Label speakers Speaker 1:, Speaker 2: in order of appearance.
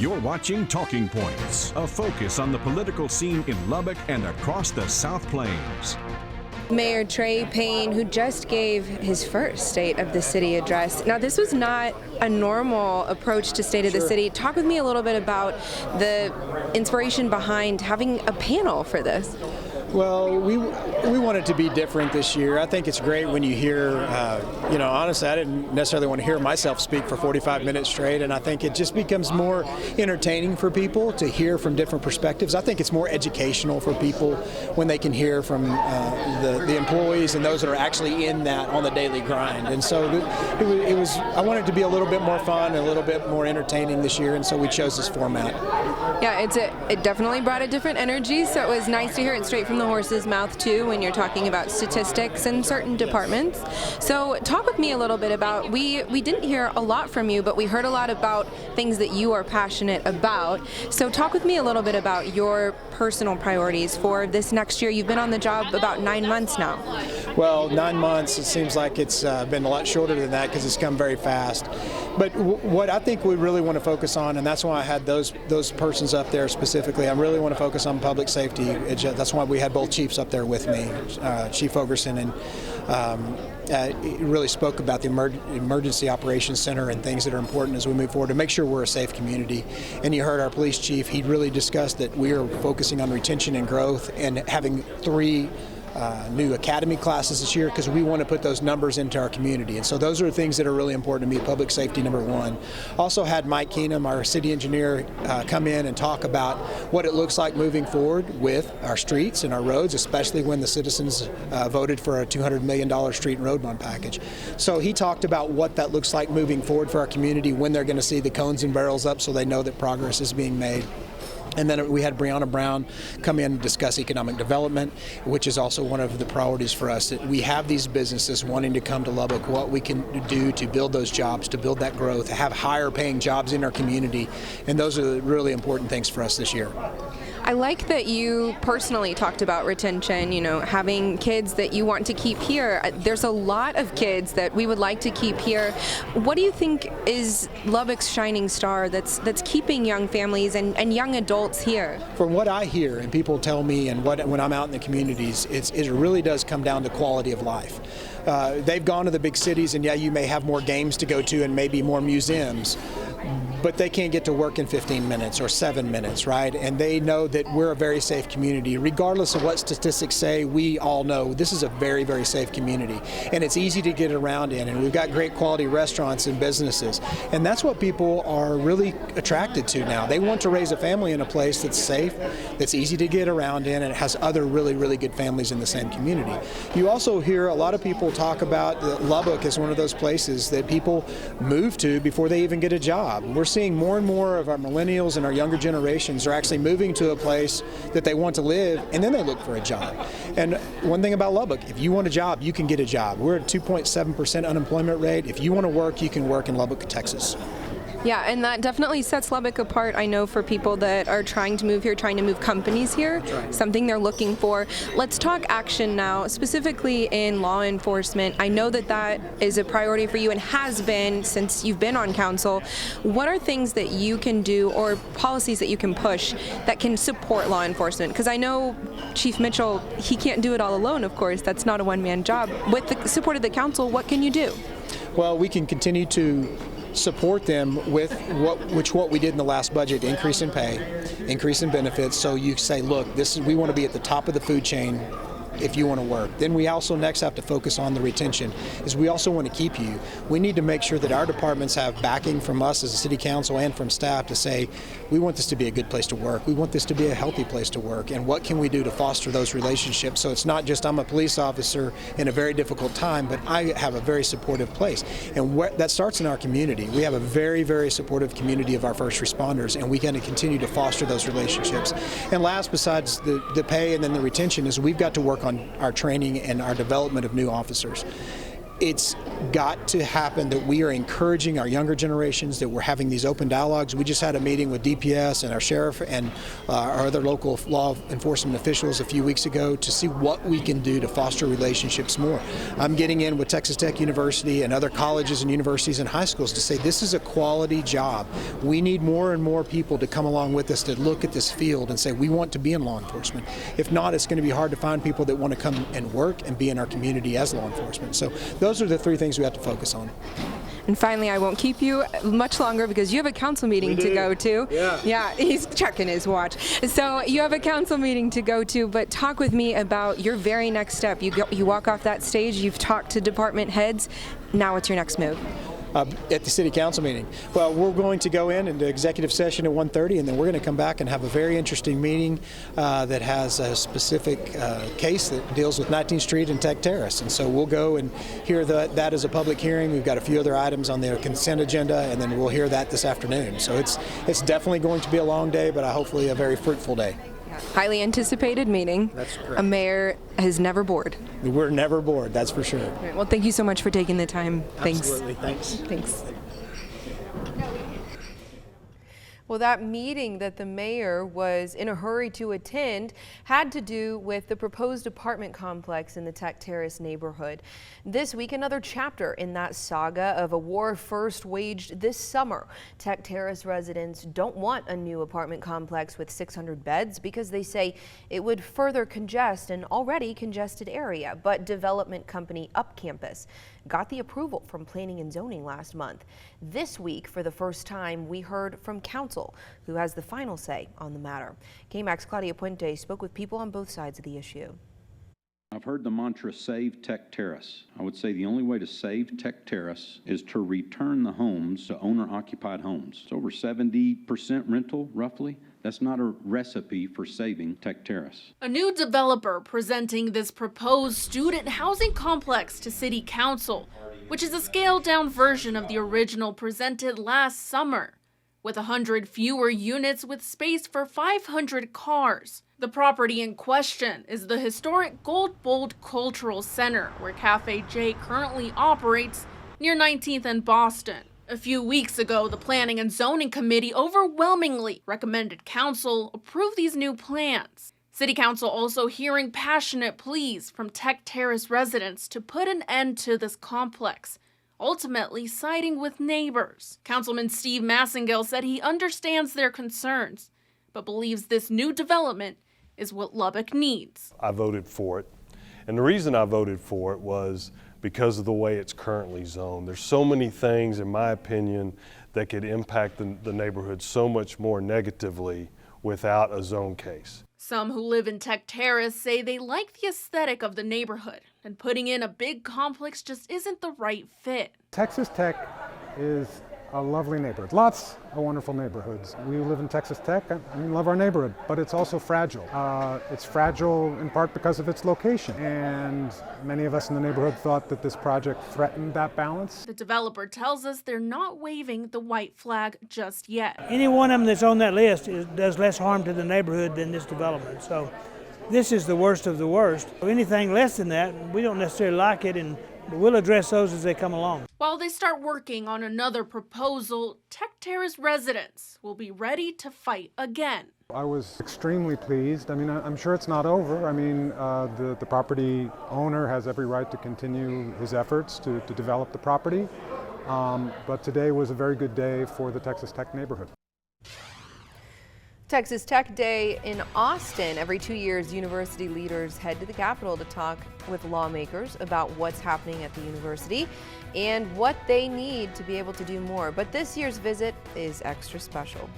Speaker 1: You're watching Talking Points, a focus on the political scene in Lubbock and across the South Plains.
Speaker 2: Mayor Trey Payne, who just gave his first State of the City address. Now, this was not a normal approach to State of the City. Talk with me a little bit about the inspiration behind having a panel for this.
Speaker 3: Well, we want it to be different this year. I think it's great when you hear, honestly, I didn't necessarily want to hear myself speak for 45 minutes straight, and I think it just becomes more entertaining for people to hear from different perspectives. I think it's more educational for people when they can hear from the employees and those that are actually in that on the daily grind. And so I wanted it to be a little bit more fun and a little bit more entertaining this year, and so we chose this format.
Speaker 2: Yeah, it definitely brought a different energy, so it was nice to hear it straight from the horse's mouth too when you're talking about statistics in certain departments. So talk with me a little bit about, we didn't hear a lot from you, but we heard a lot about things that you are passionate about. So talk with me a little bit about your personal priorities for this next year. You've been on the job about 9 months now.
Speaker 3: Well, 9 months, it seems like it's been a lot shorter than that because it's come very fast. But what I think we really want to focus on, and that's why I had those persons up there specifically, I really want to focus on public safety. That's why we had both chiefs up there with me, Chief Ogerson, and he really spoke about the Emergency Operations Center and things that are important as we move forward to make sure we're a safe community. And you heard our police chief, he really discussed that we are focusing on retention and growth and having 3 new academy classes this year because we want to put those numbers into our community. And so those are the things that are really important to me, public safety number 1. Also had Mike Keenum, our city engineer, come in and talk about what it looks like moving forward with our streets and our roads, especially when the citizens voted for a $200 million street and road bond package. So he talked about what that looks like moving forward for our community, when they're going to see the cones and barrels up so they know that progress is being made. And then we had Brianna Brown come in and discuss economic development, which is also one of the priorities for us. That we have these businesses wanting to come to Lubbock, what we can do to build those jobs, to build that growth, have higher paying jobs in our community. And those are the really important things for us this year.
Speaker 2: I like that you personally talked about retention, having kids that you want to keep here. There's a lot of kids that we would like to keep here. What do you think is Lubbock's shining star that's keeping young families and young adults here?
Speaker 3: From what I hear and people tell me and when I'm out in the communities, it really does come down to quality of life. They've gone to the big cities, and yeah, you may have more games to go to and maybe more museums, but they can't get to work in 15 minutes or 7 minutes, right? And they know that we're a very safe community. Regardless of what statistics say, we all know this is a very, very safe community. And it's easy to get around in, and we've got great quality restaurants and businesses. And that's what people are really attracted to now. They want to raise a family in a place that's safe, that's easy to get around in, and it has other really, really good families in the same community. You also hear a lot of people talk about that Lubbock is one of those places that people move to before they even get a job. We're seeing more and more of our millennials and our younger generations are actually moving to a place that they want to live, and then they look for a job. And one thing about Lubbock, if you want a job, you can get a job. We're at 2.7% unemployment rate. If you want to work, you can work in Lubbock, Texas.
Speaker 2: Yeah, and that definitely sets Lubbock apart, I know, for people that are trying to move here, trying to move companies here, something they're looking for. Let's talk action now, specifically in law enforcement. I know that is a priority for you and has been since you've been on council. What are things that you can do or policies that you can push that can support law enforcement? Because I know Chief Mitchell, he can't do it all alone, of course. That's not a one-man job. With the support of the council, what can you do?
Speaker 3: Well, we can continue to support them with what we did in the last budget: increase in pay, increase in benefits. So you say, look, we want to be at the top of the food chain if you want to work. Then we also next have to focus on the retention, is we also want to keep you. We need to make sure that our departments have backing from us as a city council and from staff to say, we want this to be a good place to work. We want this to be a healthy place to work. And what can we do to foster those relationships? So it's not just I'm a police officer in a very difficult time, but I have a very supportive place. And that starts in our community. We have a very, very supportive community of our first responders, and we got to continue to foster those relationships. And last, besides the pay and then the retention, is we've got to work on our training and our development of new officers. it's got to happen that we are encouraging our younger generations, that we're having these open dialogues. We just had a meeting with DPS and our sheriff and our other local law enforcement officials a few weeks ago to see what we can do to foster relationships more. I'm getting in with Texas Tech University and other colleges and universities and high schools to say this is a quality job. We need more and more people to come along with us to look at this field and say we want to be in law enforcement. If not, it's going to be hard to find people that want to come and work and be in our community as law enforcement. So those are the three things we have to focus on.
Speaker 2: And finally, I won't keep you much longer because you have a council meeting to go to. Yeah, he's checking his watch. So you have a council meeting to go to, but talk with me about your very next step. You walk off that stage, you've talked to department heads. Now what's your next move?
Speaker 3: At the city council meeting. Well, we're going to go into executive session at 1:30, and then we're going to come back and have a very interesting meeting that has a specific case that deals with 19th Street and Tech Terrace. And so we'll go and hear that as a public hearing. We've got a few other items on the consent agenda, and then we'll hear that this afternoon. So it's definitely going to be a long day, but hopefully a very fruitful day.
Speaker 2: Highly anticipated meeting.
Speaker 3: That's correct.
Speaker 2: A mayor is never bored.
Speaker 3: We're never bored, that's for sure.
Speaker 2: Right, well, thank you so much for taking the time. Thanks.
Speaker 3: Absolutely, thanks.
Speaker 2: Thanks. Well, that meeting that the mayor was in a hurry to attend had to do with the proposed apartment complex in the Tech Terrace neighborhood. This week, another chapter in that saga of a war first waged this summer. Tech Terrace residents don't want a new apartment complex with 600 beds because they say it would further congest an already congested area. But development company Up Campus got the approval from Planning and Zoning last month. This week, for the first time, we heard from council, who has the final say on the matter. KAMC's Claudia Puente spoke with people on both sides of the issue.
Speaker 4: I've heard the mantra, save Tech Terrace. I would say the only way to save Tech Terrace is to return the homes to owner-occupied homes. It's over 70% rental, roughly. That's not a recipe for saving Tech Terrace.
Speaker 5: A new developer presenting this proposed student housing complex to City Council, which is a scaled-down version of the original presented last summer, with 100 fewer units with space for 500 cars. The property in question is the historic Gold Bowl Cultural Center, where Cafe J currently operates near 19th and Boston. A few weeks ago, the Planning and Zoning Committee overwhelmingly recommended council approve these new plans. City Council also hearing passionate pleas from Tech Terrace residents to put an end to this complex, ultimately siding with neighbors. Councilman Steve Massengale said he understands their concerns, but believes this new development is what Lubbock needs.
Speaker 6: I voted for it, and the reason I voted for it was because of the way it's currently zoned. There's so many things, in my opinion, that could impact the neighborhood so much more negatively without a zone case.
Speaker 5: Some who live in Tech Terrace say they like the aesthetic of the neighborhood, and putting in a big complex just isn't the right fit.
Speaker 7: Texas Tech is a lovely neighborhood. Lots of wonderful neighborhoods. We live in Texas Tech. I love our neighborhood, but it's also fragile. It's fragile in part because of its location, and many of us in the neighborhood thought that this project threatened that balance.
Speaker 5: The developer tells us they're not waving the white flag just yet.
Speaker 8: Any one of them that's on that list does less harm to the neighborhood than this development. So this is the worst of the worst. Anything less than that, we don't necessarily like it, and we'll address those as they come along.
Speaker 5: While they start working on another proposal, Tech Terrace residents will be ready to fight again.
Speaker 7: I was extremely pleased. I mean, I'm sure it's not over. I mean, the property owner has every right to continue his efforts to develop the property. But today was a very good day for the Texas Tech neighborhood.
Speaker 2: Texas Tech Day in Austin. Every 2 years, university leaders head to the Capitol to talk with lawmakers about what's happening at the university and what they need to be able to do more. But this year's visit is extra special.